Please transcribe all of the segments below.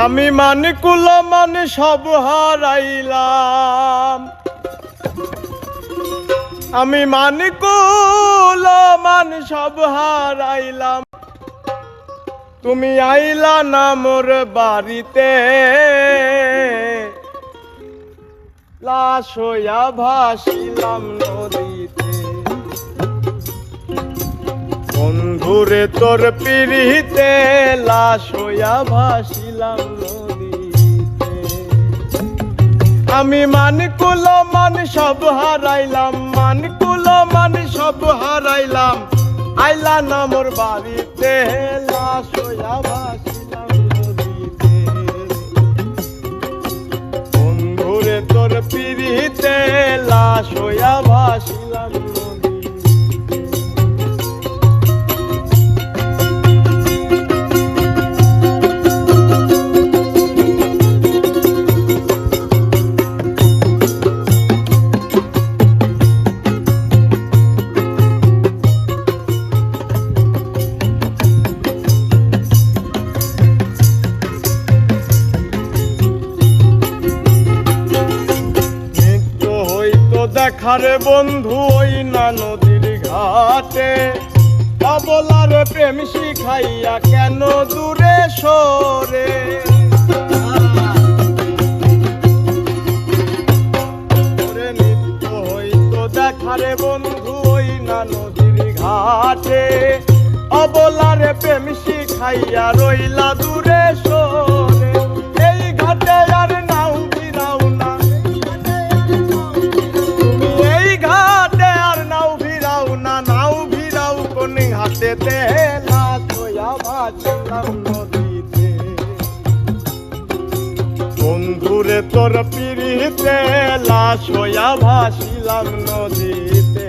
আমি মান কুল মান সব হারাইলাম, আমি মান কুল মান সব হারাইলাম। তুমি আইলা না মোর বাড়িতে, লাশ হইয়া ভাসিলাম নদীতে। বন্ধুরে তোর পিড়িতে, লাশ হইয়া ভাসিলাম নদীতে। আমি মান কুল মান সব হারাইলাম, মান কুল মান সব হারাইলাম। আইলা না মোর বাড়িতে, লাশ হইয়া ভাসিলাম নদীতে। বন্ধুরে তোর পিড়িতে, লাশ হইয়া ভাসিলাম নদীতে। দেখারে বন্ধু ওই না নদীর ঘাটে, অবলারে প্রেম শিখাইয়া কেন দূরে সরে। নিত্য হইতো দেখারে বন্ধু ওই না নদীর ঘাটে, অবলারে প্রেম শিখাইয়া রইলা দূরে সরে। এই ঘাটে আর নাও ফিরাও না, হাতেতে লাশ হইয়া ভাসিলাম নদীতে। বন্ধুরে তোর পিড়িতে, লাশ হইয়া ভাসিলাম নদীতে।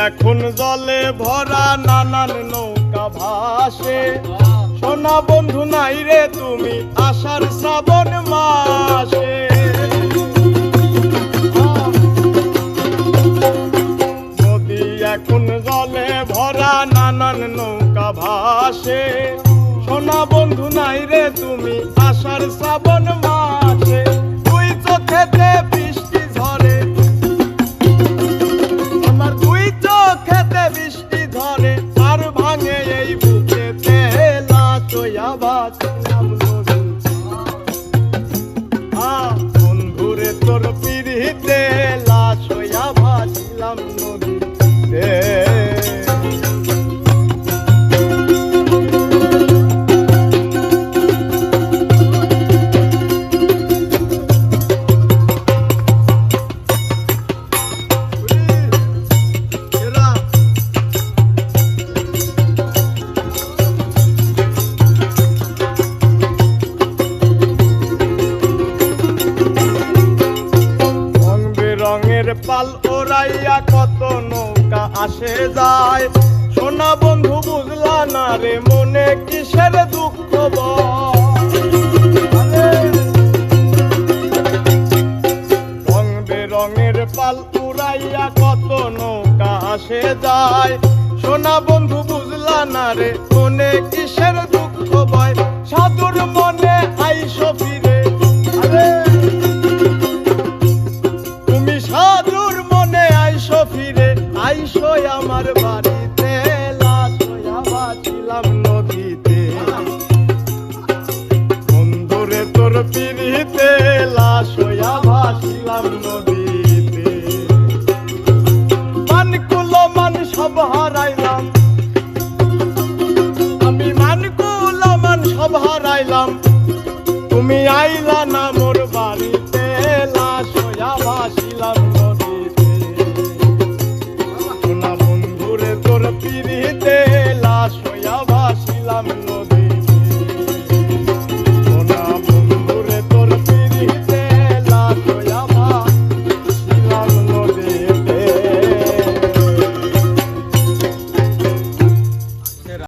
এখন জলে ভরা নানান নৌকা ভাসে, সোনা বন্ধু নাই রে তুমি আষাঢ় শ্রাবণ মাসে। নদী এখন জলে ভরা নানান নৌকা ভাসে, সোনা বন্ধু নাই রে তুমি আষাঢ় শ্রাবণ মাসে। তুই চোখেতে বৃষ্টি ঝরে, আমার দুই চোখেতে বৃষ্টি ধরে, আর ভাঙে এই বুকেতে, লাশ হইয়া ভাসিলাম নদীতে। বন্ধুরে তোর পিড়িতে, লাশ হইয়া ভাসিলাম নদীতে। পাল ওরাইয়া কত নৌকা আসে যায়, সোনা বন্ধু বুঝলা না রে মনে কিসের দুঃখ। রং বেরঙের পাল উড়াইয়া কত নৌকা আসে যায়, সোনা বন্ধু বুঝলা না রে মনে কিসের দুঃখ ভয়। সাধুর মনে আইসো ফিরে, সাধুর মনে আইসো ফিরে, আইসো আমার বাড়িতে, লাশ হইয়া ভাসিলাম নদীতে। বন্ধুরে তোর পিড়িতে, লাশ হইয়া ভাসিলাম নদীতে।